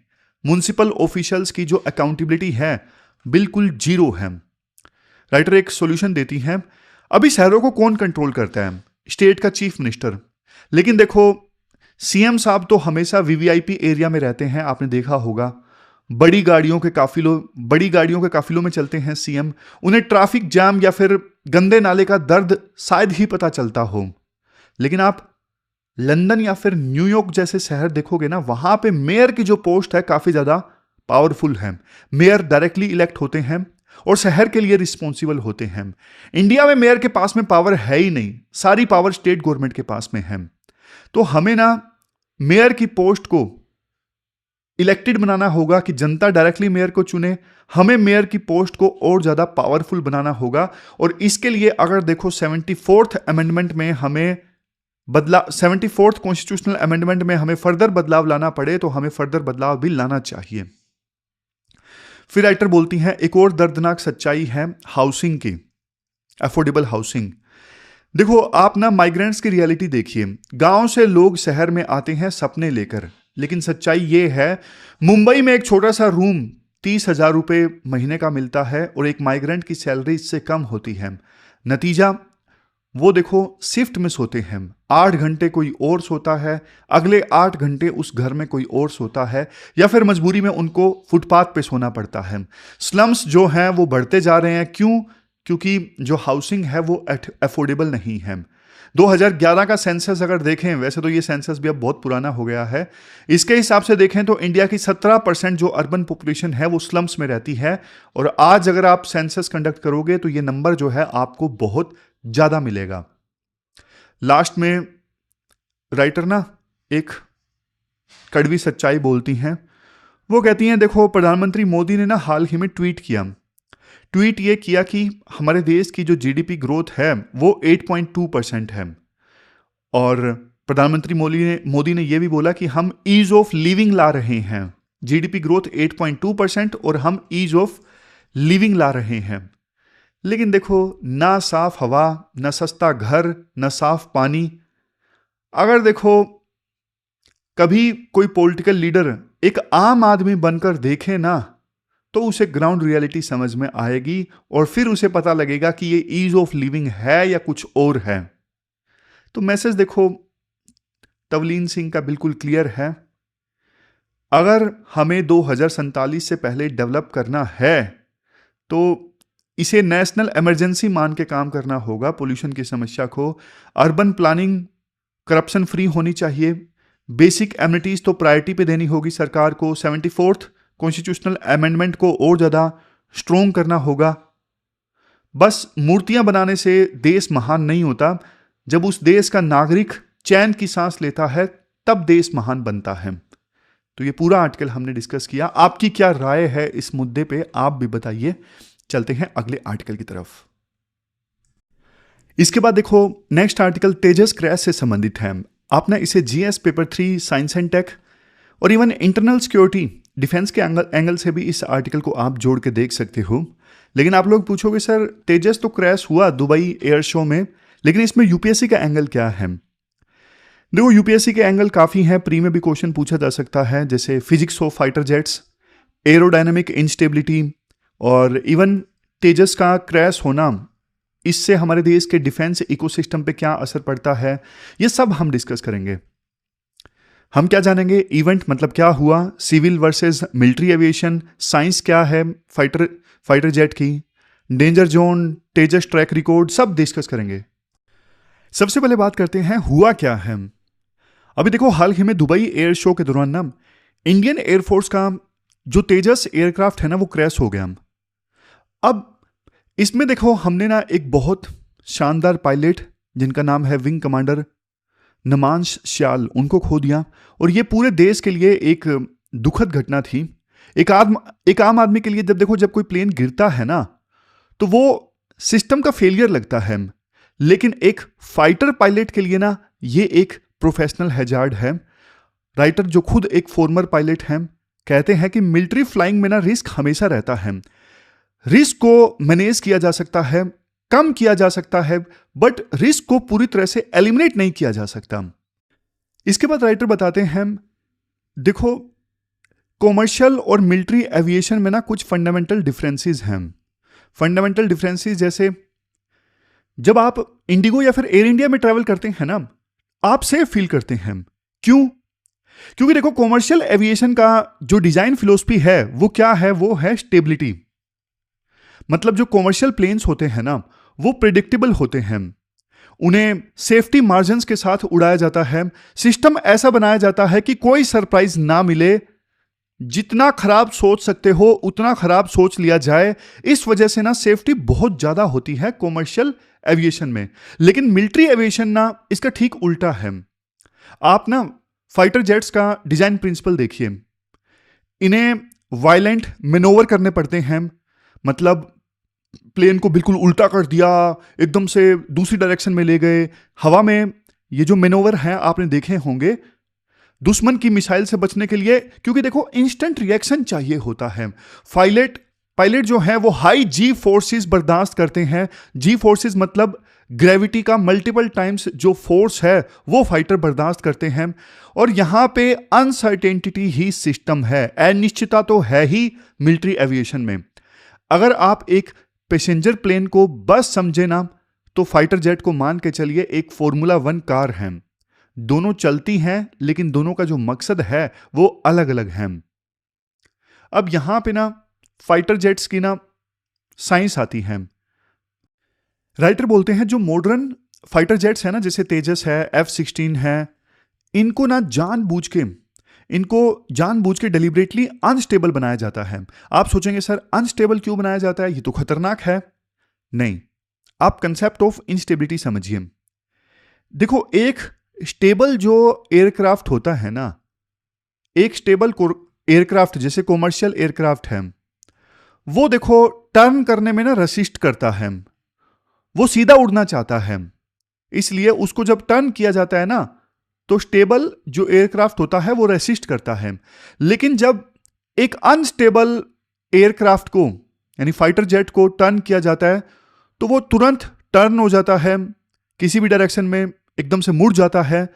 A: म्युनिसिपल ऑफिशियल्स की जो अकाउंटेबिलिटी है बिल्कुल जीरो है। राइटर एक सॉल्यूशन देती है। अभी शहरों को कौन कंट्रोल करता है? स्टेट का चीफ मिनिस्टर। लेकिन देखो सीएम साहब तो हमेशा वीवीआईपी एरिया में रहते हैं, आपने देखा होगा। बड़ी गाड़ियों के काफिलों में चलते हैं सीएम। उन्हें ट्रैफिक जाम या फिर गंदे नाले का दर्द शायद ही पता चलता हो। लेकिन आप लंदन या फिर न्यूयॉर्क जैसे शहर देखोगे ना, वहां पे मेयर की जो पोस्ट है काफी ज्यादा पावरफुल है। मेयर डायरेक्टली इलेक्ट होते हैं और शहर के लिए रिस्पॉन्सिबल होते हैं। इंडिया में मेयर के पास में पावर है ही नहीं, सारी पावर स्टेट गवर्नमेंट के पास में है। तो हमें ना मेयर की पोस्ट को इलेक्टेड बनाना होगा कि जनता डायरेक्टली मेयर को चुने। हमें मेयर की पोस्ट को और ज्यादा पावरफुल बनाना होगा। और इसके लिए अगर देखो 74th अमेंडमेंट में हमें 74th कॉन्स्टिट्यूशनल अमेंडमेंट में हमें फर्दर बदलाव लाना पड़े तो हमें फर्दर बदलाव भी लाना चाहिए। फिर राइटर बोलती हैं एक और दर्दनाक सच्चाई है हाउसिंग की, अफोर्डेबल हाउसिंग। देखो आप ना माइग्रेंट्स की रियलिटी देखिए। गांव से लोग शहर में आते हैं सपने लेकर, लेकिन सच्चाई ये है मुंबई में एक छोटा सा रूम 30,000 रुपये महीने का मिलता है और एक माइग्रेंट की सैलरी इससे कम होती है। नतीजा वो देखो शिफ्ट में सोते हैं, 8 घंटे कोई और सोता है, अगले 8 घंटे उस घर में कोई और सोता है, या फिर मजबूरी में उनको फुटपाथ पे सोना पड़ता है। स्लम्स जो हैं वो बढ़ते जा रहे हैं। क्यों? क्योंकि जो हाउसिंग है वो अफोर्डेबल नहीं है। 2011 का सेंसस अगर देखें, वैसे तो ये सेंसस भी अब बहुत पुराना हो गया है, इसके हिसाब से देखें तो इंडिया की 17% जो अर्बन पॉपुलेशन है वो स्लम्स में रहती है। और आज अगर आप सेंसस कंडक्ट करोगे तो ये नंबर जो है आपको बहुत ज्यादा मिलेगा। लास्ट में राइटर ना एक कड़वी सच्चाई बोलती हैं। वो कहती हैं देखो, प्रधानमंत्री मोदी ने ना हाल ही में ट्वीट ये किया कि हमारे देश की जो जीडीपी ग्रोथ है वो 8.2% है। और प्रधानमंत्री मोदी ने यह भी बोला कि हम ईज ऑफ लिविंग ला रहे हैं। जीडीपी ग्रोथ 8.2% और हम ईज ऑफ लिविंग ला रहे हैं। लेकिन देखो, ना साफ हवा, ना सस्ता घर, ना साफ पानी। अगर देखो कभी कोई पॉलिटिकल लीडर एक आम आदमी बनकर देखे ना, तो उसे ग्राउंड रियलिटी समझ में आएगी और फिर उसे पता लगेगा कि ये ईज ऑफ लिविंग है या कुछ और है। तो मैसेज देखो तवलीन सिंह का बिल्कुल क्लियर है। अगर हमें 2047 से पहले डेवलप करना है तो इसे नेशनल इमरजेंसी मान के काम करना होगा। पोल्यूशन की समस्या को, अर्बन प्लानिंग करप्शन फ्री होनी चाहिए। बेसिक एमिनिटीज तो प्रायोरिटी पे देनी होगी सरकार को। 74th कॉन्स्टिट्यूशनल अमेंडमेंट को और ज़्यादा स्ट्रोंग करना होगा। बस मूर्तियां बनाने से देश महान नहीं होता। जब उस देश का नागरिक चैन की सांस लेता है तब देश महान बनता है। तो ये पूरा आर्टिकल हमने डिस्कस किया। आपकी क्या राय है इस मुद्दे पे, आप भी बताइए। चलते हैं अगले आर्टिकल की तरफ। इसके बाद देखो नेक्स्ट आर्टिकल तेजस क्रैश से संबंधित है। आपने इसे GS paper 3 science and tech और इवन इंटरनल सिक्योरिटी डिफेंस के एंगल से भी इस आर्टिकल को आप जोड़ के देख सकते हो। लेकिन आप लोग पूछोगे सर तेजस तो क्रैश हुआ दुबई एयर शो में, लेकिन इसमें यूपीएससी का एंगल क्या है? देखो यूपीएससी के एंगल काफ़ी हैं। प्री में भी क्वेश्चन पूछा जा सकता है, जैसे physics of fighter jets, aerodynamic instability और इवन तेजस का क्रैश होना, इससे हमारे देश के डिफेंस इकोसिस्टम पे क्या असर पड़ता है, ये सब हम डिस्कस करेंगे। हम क्या जानेंगे, इवेंट मतलब क्या हुआ, civil versus military aviation, science क्या है फाइटर जेट की, danger zone, Tejas track record, सब डिस्कस करेंगे। सबसे पहले बात करते हैं हुआ क्या है। अभी देखो हाल ही में दुबई एयर शो के दौरान ना इंडियन एयरफोर्स का जो तेजस एयरक्राफ्ट है ना वो क्रैश हो गया। अब इसमें देखो हमने ना एक बहुत शानदार पायलट जिनका नाम है विंग कमांडर नमांश श्याल, उनको खो दिया। और ये पूरे देश के लिए एक दुखद घटना थी। एक आम आदमी के लिए जब कोई प्लेन गिरता है ना तो वो सिस्टम का फेलियर लगता है, लेकिन एक फाइटर पायलट के लिए ना ये एक प्रोफेशनल हैजार्ड है। राइटर जो खुद एक फॉर्मर पायलट हैं कहते हैं कि मिलिट्री फ्लाइंग में ना रिस्क हमेशा रहता है। रिस्क को मैनेज किया जा सकता है, कम किया जा सकता है, बट रिस्क को पूरी तरह से एलिमिनेट नहीं किया जा सकता। इसके बाद राइटर बताते हैं देखो कॉमर्शियल और मिलिट्री एविएशन में ना कुछ फंडामेंटल डिफरेंसेस हैं। फंडामेंटल डिफरेंसेस जैसे जब आप इंडिगो या फिर एयर इंडिया में ट्रैवल करते हैं ना, आप सेफ फील करते हैं। क्यों? क्योंकि देखो कॉमर्शियल एविएशन का जो डिजाइन फिलॉसफी है वो क्या है, वो है स्टेबिलिटी। मतलब जो कॉमर्शियल प्लेन्स होते हैं ना वो प्रिडिक्टेबल होते हैं, उन्हें सेफ्टी मार्जिन्स के साथ उड़ाया जाता है। सिस्टम ऐसा बनाया जाता है कि कोई सरप्राइज ना मिले, जितना खराब सोच सकते हो उतना खराब सोच लिया जाए। इस वजह से ना सेफ्टी बहुत ज्यादा होती है कॉमर्शियल एविएशन में। लेकिन मिलिट्री एविएशन ना इसका ठीक उल्टा है। आप ना फाइटर जेट्स का डिजाइन प्रिंसिपल देखिए, इन्हें वायलेंट मैनोवर करने पड़ते हैं। मतलब प्लेन को बिल्कुल उल्टा कर दिया, एकदम से दूसरी डायरेक्शन में ले गए। हवा में ये जो मैनोवर हैं आपने देखे होंगे दुश्मन की मिसाइल से बचने के लिए, क्योंकि देखो इंस्टेंट रिएक्शन चाहिए होता है। पायलट जो है वो हाई जी फोर्सेस बर्दाश्त करते हैं। जी फोर्सेस मतलब ग्रेविटी का मल्टीपल टाइम्स जो फोर्स है वो फाइटर बर्दाश्त करते हैं। और यहां पे अनसर्टेनिटी ही सिस्टम है, अनिश्चितता तो है ही मिलिट्री एविएशन में। अगर आप एक पैसेंजर प्लेन को बस समझे ना तो फाइटर जेट को मान के चलिए एक फॉर्मूला 1 कार है। दोनों चलती हैं लेकिन दोनों का जो मकसद है वो अलग अलग है। अब यहां पे ना फाइटर जेट्स की ना साइंस आती है। राइटर बोलते हैं जो मॉडर्न फाइटर जेट्स है ना, जैसे तेजस है, F-16 है, इनको जानबूझ के डेलिबरेटली अनस्टेबल बनाया जाता है। आप सोचेंगे सर अनस्टेबल क्यों बनाया जाता है, ये तो खतरनाक है। नहीं, आप कंसेप्ट ऑफ इंस्टेबिलिटी समझिए। देखो एक स्टेबल जो एयरक्राफ्ट होता है ना, एक स्टेबल एयरक्राफ्ट जैसे कॉमर्शियल एयरक्राफ्ट है, वो देखो टर्न करने में ना रसिस्ट करता है, वो सीधा उड़ना चाहता है, इसलिए उसको जब टर्न किया जाता है ना, तो स्टेबल जो एयरक्राफ्ट होता है वो रेसिस्ट करता है। लेकिन जब एक अनस्टेबल एयरक्राफ्ट को यानी फाइटर जेट को टर्न किया जाता है, तो वो तुरंत टर्न हो जाता है, किसी भी डायरेक्शन में एकदम से मुड़ जाता है।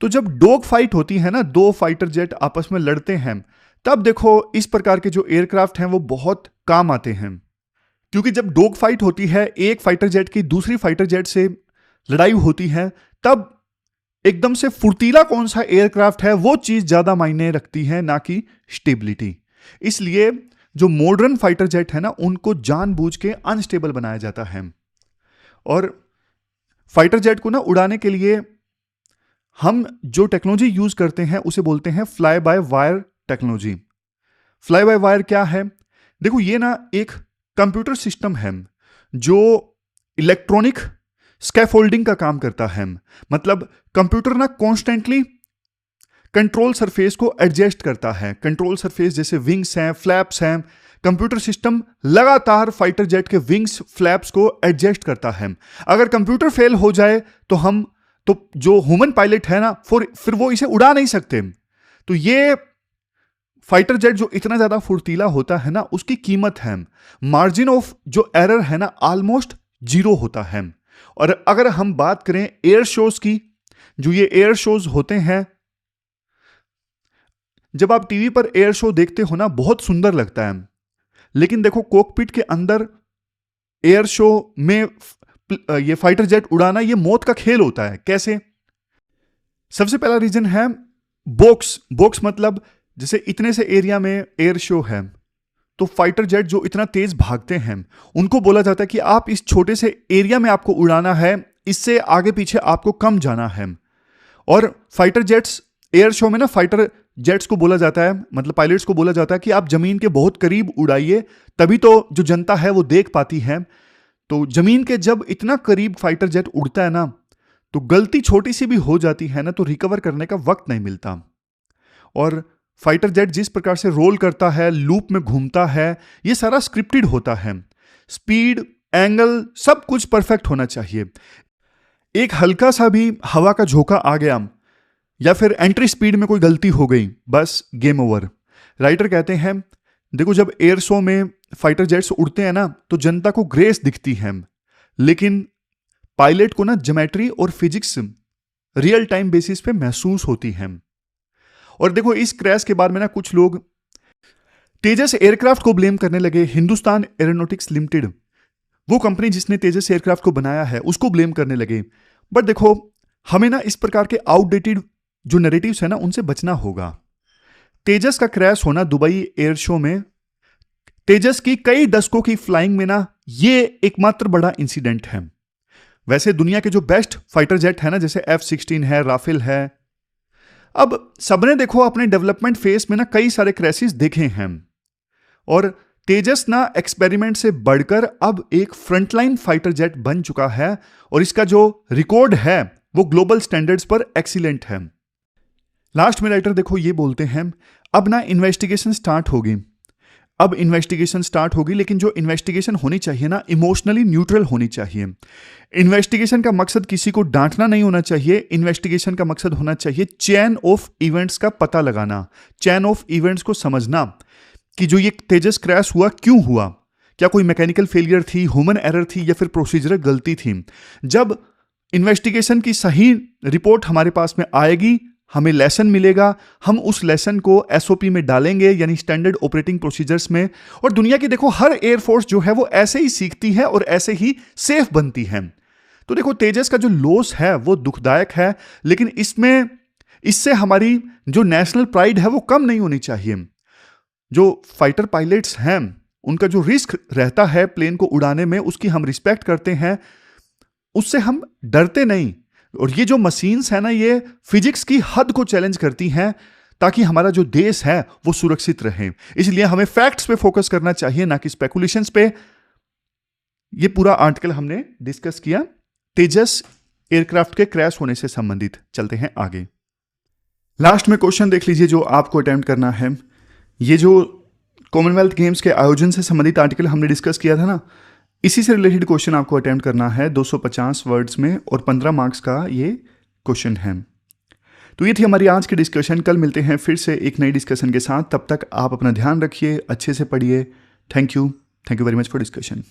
A: तो जब डॉग फाइट होती है ना, दो फाइटर जेट आपस में लड़ते हैं, तब देखो इस प्रकार के जो एयरक्राफ्ट हैं वो बहुत काम आते हैं। क्योंकि जब डॉग फाइट होती है, एक फाइटर जेट की दूसरी फाइटर जेट से लड़ाई होती है, तब एकदम से फुर्तीला कौन सा एयरक्राफ्ट है वो चीज ज्यादा मायने रखती है, ना कि स्टेबिलिटी। इसलिए जो मॉडर्न फाइटर जेट है ना, उनको जानबूझ के अनस्टेबल बनाया जाता है। और फाइटर जेट को ना उड़ाने के लिए हम जो टेक्नोलॉजी यूज करते हैं उसे बोलते हैं fly by wire technology. Fly by wire क्या है? देखो ये ना एक कंप्यूटर सिस्टम है जो इलेक्ट्रॉनिक स्कैफोल्डिंग का काम करता है। मतलब कंप्यूटर ना कॉन्स्टेंटली कंट्रोल सरफेस को एडजस्ट करता है। कंट्रोल सरफेस जैसे विंग्स हैं, फ्लैप्स हैं, कंप्यूटर सिस्टम लगातार फाइटर जेट के विंग्स फ्लैप्स को एडजस्ट करता है। अगर कंप्यूटर फेल हो जाए तो जो ह्यूमन पायलट है ना, फिर वो इसे उड़ा नहीं सकते। तो ये फाइटर जेट जो इतना ज्यादा फुर्तीला होता है ना, उसकी कीमत है, मार्जिन ऑफ जो एरर है ना, ऑलमोस्ट 0 होता है। और अगर हम बात करें एयर शोज की, जो ये एयर शोज होते हैं, जब आप टीवी पर एयर शो देखते हो ना, बहुत सुंदर लगता है। लेकिन देखो कॉकपिट के अंदर एयर शो में ये फाइटर जेट उड़ाना ये मौत का खेल होता है। कैसे? सबसे पहला रीजन है बॉक्स मतलब जैसे इतने से एरिया में एयर शो है, तो फाइटर जेट जो इतना तेज भागते हैं, उनको बोला जाता है कि आप इस छोटे से एरिया में आपको उड़ाना है, इससे आगे पीछे आपको कम जाना है। और फाइटर जेट्स एयर शो में ना, फाइटर जेट्स को बोला जाता है, मतलब पायलट्स को बोला जाता है कि आप जमीन के बहुत करीब उड़ाइए, तभी तो जो जनता है वो देख पाती है। तो जमीन के जब इतना करीब फाइटर जेट उड़ता है ना, तो गलती छोटी सी भी हो जाती है ना, तो रिकवर करने का वक्त नहीं मिलता। और फाइटर जेट जिस प्रकार से रोल करता है, लूप में घूमता है, ये सारा स्क्रिप्टेड होता है। स्पीड, एंगल, सब कुछ परफेक्ट होना चाहिए। एक हल्का सा भी हवा का झोंका आ गया या फिर एंट्री स्पीड में कोई गलती हो गई, बस गेम ओवर। राइटर कहते हैं, देखो जब एयर शो में फाइटर जेट्स उड़ते हैं ना, तो जनता को ग्रेस दिखती है, लेकिन पायलट को ना ज्योमेट्री और फिजिक्स रियल टाइम बेसिस पे महसूस होती है। और देखो इस क्रैश के बाद में ना कुछ लोग तेजस एयरक्राफ्ट को ब्लेम करने लगे। हिंदुस्तान एरोनॉटिक्स लिमिटेड, वो कंपनी जिसने तेजस एयरक्राफ्ट को बनाया है, उसको ब्लेम करने लगे। बट देखो हमें ना इस प्रकार के आउटडेटेड जो नैरेटिव्स है ना, उनसे बचना होगा। तेजस का क्रैश होना दुबई एयर शो में, तेजस की कई दशकों की फ्लाइंग में ना, ये एकमात्र बड़ा इंसिडेंट है। वैसे दुनिया के जो बेस्ट फाइटर जेट है ना, जैसे F-16 है, राफेल है, अब सबने देखो अपने डेवलपमेंट फेज में ना कई सारे क्रैशेस देखे हैं। और तेजस ना एक्सपेरिमेंट से बढ़कर अब एक फ्रंटलाइन फाइटर जेट बन चुका है, और इसका जो रिकॉर्ड है वो ग्लोबल स्टैंडर्ड्स पर एक्सीलेंट है। लास्ट में राइटर देखो ये बोलते हैं, अब ना इन्वेस्टिगेशन स्टार्ट होगी। अब इन्वेस्टिगेशन स्टार्ट होगी, लेकिन जो इन्वेस्टिगेशन होनी चाहिए ना, इमोशनली न्यूट्रल होनी चाहिए। इन्वेस्टिगेशन का मकसद किसी को डांटना नहीं होना चाहिए। इन्वेस्टिगेशन का मकसद होना चाहिए चेन ऑफ इवेंट्स का पता लगाना, चेन ऑफ इवेंट्स को समझना कि जो ये तेजस क्रैश हुआ क्यों हुआ, क्या कोई मैकेनिकल फेलियर थी, ह्यूमन एरर थी, या फिर प्रोसीजरल गलती थी। जब इन्वेस्टिगेशन की सही रिपोर्ट हमारे पास में आएगी, हमें लेसन मिलेगा, हम उस लेसन को एसओपी में डालेंगे, यानी स्टैंडर्ड ऑपरेटिंग प्रोसीजर्स में। और दुनिया की देखो हर एयरफोर्स जो है वो ऐसे ही सीखती है और ऐसे ही सेफ बनती है। तो देखो तेजस का जो लॉस है वो दुखदायक है, लेकिन इससे हमारी जो नेशनल प्राइड है वो कम नहीं होनी चाहिए। जो फाइटर पायलट्स हैं, उनका जो रिस्क रहता है प्लेन को उड़ाने में, उसकी हम रिस्पेक्ट करते हैं, उससे हम डरते नहीं। और ये जो मशीन्स है ना, ये फिजिक्स की हद को चैलेंज करती हैं ताकि हमारा जो देश है वो सुरक्षित रहे। इसलिए हमें फैक्ट्स पे फोकस करना चाहिए, ना कि स्पेकुलेशंस पे। ये पूरा आर्टिकल हमने डिस्कस किया तेजस एयरक्राफ्ट के क्रैश होने से संबंधित। चलते हैं आगे। लास्ट में क्वेश्चन देख लीजिए जो आपको अटेम्प्ट करना है। ये जो कॉमनवेल्थ गेम्स के आयोजन से संबंधित आर्टिकल हमने डिस्कस किया था ना, इसी से रिलेटेड क्वेश्चन आपको अटेम्प्ट करना है 250 वर्ड्स में, और 15 मार्क्स का ये क्वेश्चन है। तो ये थी हमारी आज की डिस्कशन। कल मिलते हैं फिर से एक नई डिस्कशन के साथ। तब तक आप अपना ध्यान रखिए, अच्छे से पढ़िए। Thank you very much for discussion.